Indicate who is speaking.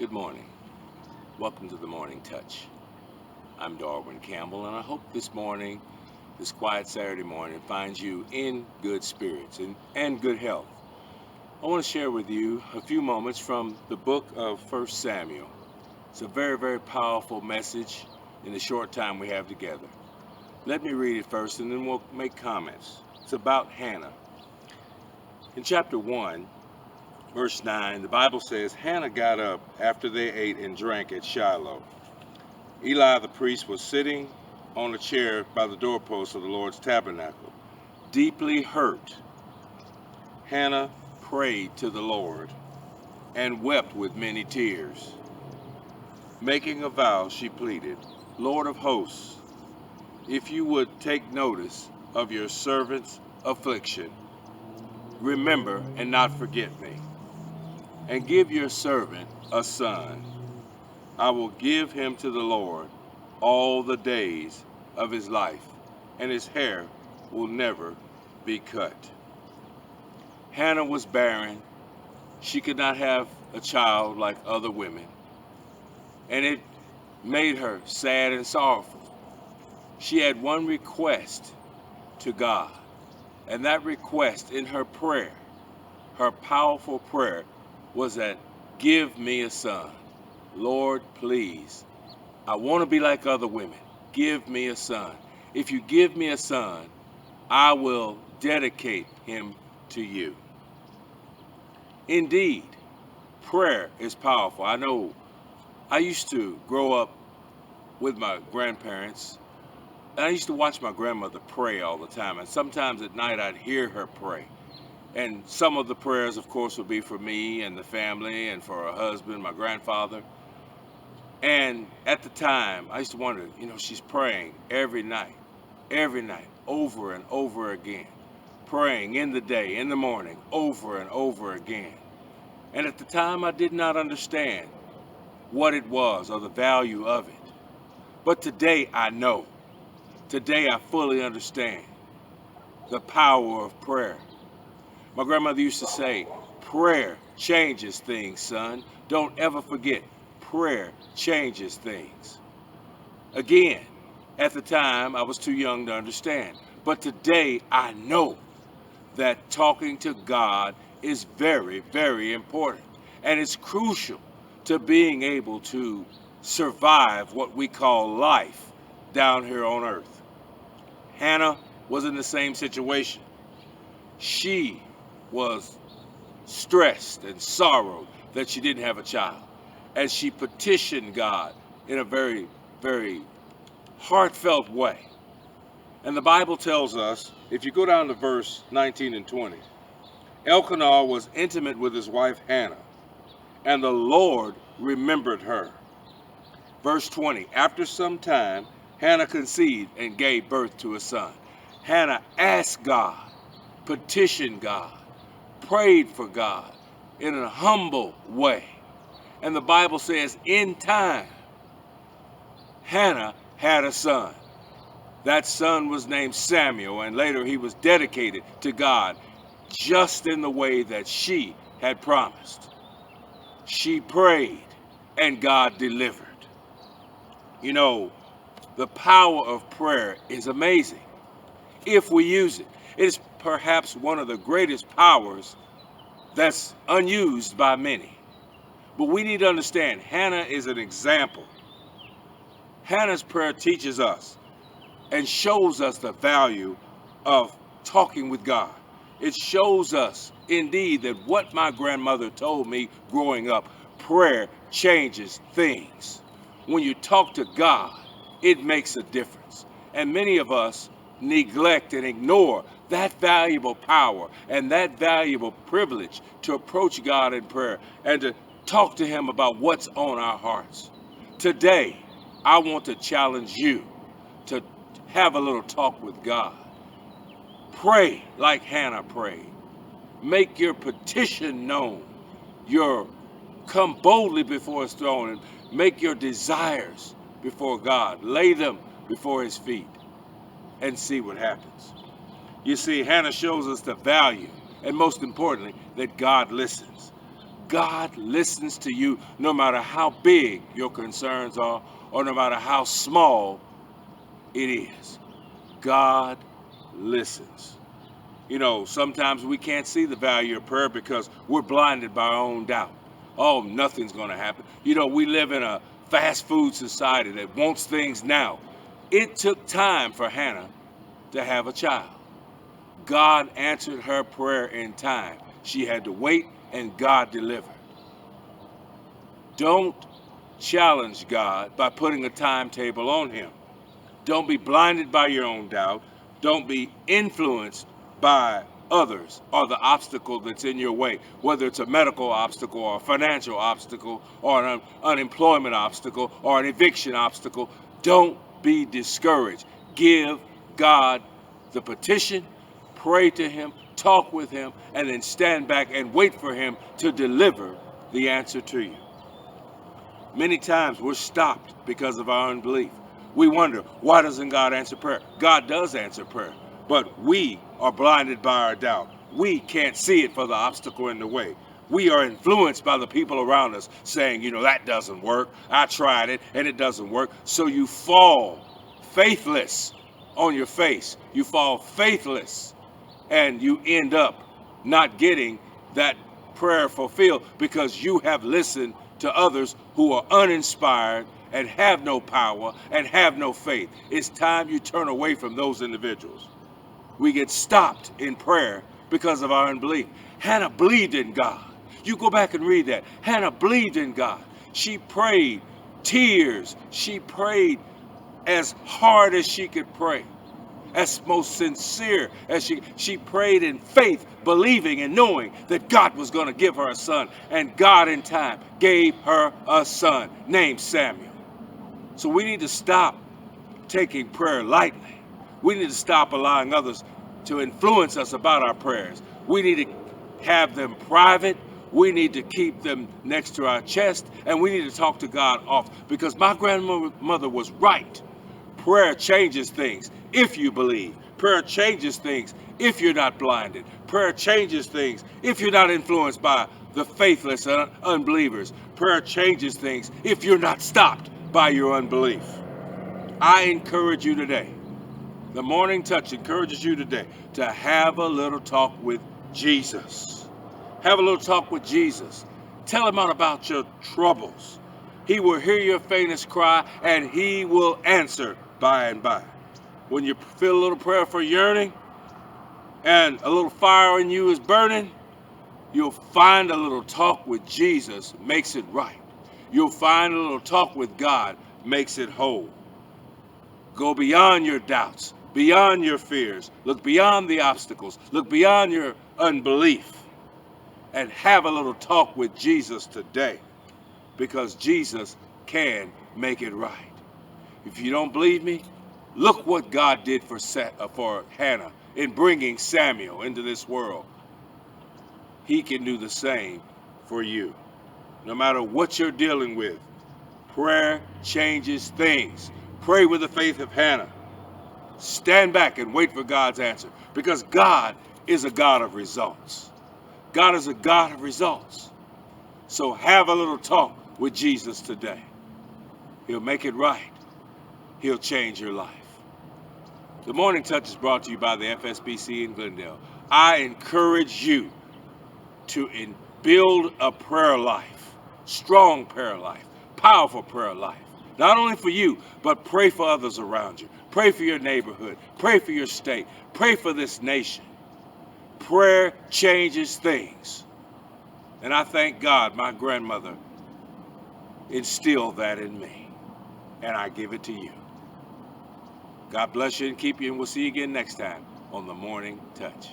Speaker 1: Good morning. Welcome to the Morning Touch. I'm Darwin Campbell, and I hope this morning, this quiet Saturday morning, finds you in good spirits and good health. I want to share with you a few moments from the book of 1 Samuel. It's a very, very powerful message in the short time we have together. Let me read it first, and then we'll make comments. It's about Hannah. In chapter 1, Verse 9, the Bible says, Hannah got up after they ate and drank at Shiloh. Eli the priest was sitting on a chair by the doorpost of the Lord's tabernacle. Deeply hurt, Hannah prayed to the Lord and wept with many tears. Making a vow, she pleaded, Lord of hosts, if you would take notice of your servant's affliction, remember and not forget me, and give your servant a son. I will give him to the Lord all the days of his life, and his hair will never be cut. Hannah was barren. She could not have a child like other women, and it made her sad and sorrowful. She had one request to God, and that request in her prayer, her powerful prayer, was that, give me a son. Lord, please, I want to be like other women. Give me a son. If you give me a son, I will dedicate him to you. Indeed, prayer is powerful. I know I used to grow up with my grandparents, and I used to watch my grandmother pray all the time, and sometimes at night I'd hear her pray. And some of the prayers, of course, would be for me and the family and for her husband, my grandfather. And at the time, I used to wonder, she's praying every night, over and over again. Praying in the day, in the morning, over and over again. And at the time, I did not understand what it was or the value of it. But today, I know. Today, I fully understand the power of prayer. My grandmother used to say, prayer changes things, son. Don't ever forget, prayer changes things. Again, at the time, I was too young to understand. But today, I know that talking to God is very, very important. And it's crucial to being able to survive what we call life down here on earth. Hannah was in the same situation. She was stressed and sorrowed that she didn't have a child. As she petitioned God in a very, very heartfelt way. And the Bible tells us, if you go down to verse 19 and 20, Elkanah was intimate with his wife Hannah, and the Lord remembered her. Verse 20, after some time, Hannah conceived and gave birth to a son. Hannah asked God, petitioned God, prayed for God in a humble way. And the Bible says, in time, Hannah had a son. That son was named Samuel, and later he was dedicated to God just in the way that she had promised. She prayed, and God delivered. The power of prayer is amazing if we use it. It is perhaps one of the greatest powers that's unused by many. But we need to understand, Hannah is an example. Hannah's prayer teaches us and shows us the value of talking with God. It shows us, indeed, that what my grandmother told me growing up, prayer changes things. When you talk to God, it makes a difference. And many of us neglect and ignore that valuable power and that valuable privilege to approach God in prayer and to talk to Him about what's on our hearts. Today, I want to challenge you to have a little talk with God. Pray like Hannah prayed. Make your petition known. Come boldly before His throne and make your desires before God. Lay them before His feet and see what happens. You see, Hannah shows us the value, and most importantly, that God listens. God listens to you no matter how big your concerns are or no matter how small it is. God listens. You know, sometimes we can't see the value of prayer because we're blinded by our own doubt. Oh, nothing's going to happen. You know, we live in a fast food society that wants things now. It took time for Hannah to have a child. God answered her prayer in time. She had to wait, and God delivered. Don't challenge God by putting a timetable on him. Don't be blinded by your own doubt. Don't be influenced by others or the obstacle that's in your way, whether it's a medical obstacle or a financial obstacle or an unemployment obstacle or an eviction obstacle. Don't be discouraged. Give God the petition, pray to him, talk with him, and then stand back and wait for him to deliver the answer to you. Many times we're stopped because of our unbelief. We wonder, why doesn't God answer prayer? God does answer prayer, but we are blinded by our doubt. We can't see it for the obstacle in the way. We are influenced by the people around us saying, you know, that doesn't work. I tried it and it doesn't work. So you fall faithless on your face. You fall faithless and you end up not getting that prayer fulfilled because you have listened to others who are uninspired and have no power and have no faith. It's time you turn away from those individuals. We get stopped in prayer because of our unbelief. Hannah believed in God. You go back and read that. Hannah believed in God. She prayed tears. She prayed as hard as she could pray, as most sincere as she prayed in faith, believing and knowing that God was going to give her a son, and God in time gave her a son named Samuel. So we need to stop taking prayer lightly. We need to stop allowing others to influence us about our prayers. We need to have them private. We need to keep them next to our chest, and we need to talk to God often, because my grandmother was right. Prayer changes things if you believe. Prayer changes things if you're not blinded. Prayer changes things if you're not influenced by the faithless and unbelievers. Prayer changes things if you're not stopped by your unbelief. I encourage you today, the Morning Touch encourages you today to have a little talk with Jesus. Have a little talk with Jesus. Tell him all about your troubles. He will hear your faintest cry, and he will answer by and by. When you feel a little prayer for yearning and a little fire in you is burning, you'll find a little talk with Jesus makes it right. You'll find a little talk with God makes it whole. Go beyond your doubts, beyond your fears. Look beyond the obstacles. Look beyond your unbelief and have a little talk with Jesus today, because Jesus can make it right. If you don't believe me, look what God did for Hannah in bringing Samuel into this world. He can do the same for you. No matter what you're dealing with, prayer changes things. Pray with the faith of Hannah. Stand back and wait for God's answer, because God is a God of results. God is a God of results. So have a little talk with Jesus today. He'll make it right. He'll change your life. The Morning Touch is brought to you by the FSBC in Glendale. I encourage you to build a prayer life, strong prayer life, powerful prayer life. Not only for you, but pray for others around you. Pray for your neighborhood. Pray for your state. Pray for this nation. Prayer changes things. And I thank God my grandmother instilled that in me. And I give it to you. God bless you and keep you, and we'll see you again next time on The Morning Touch.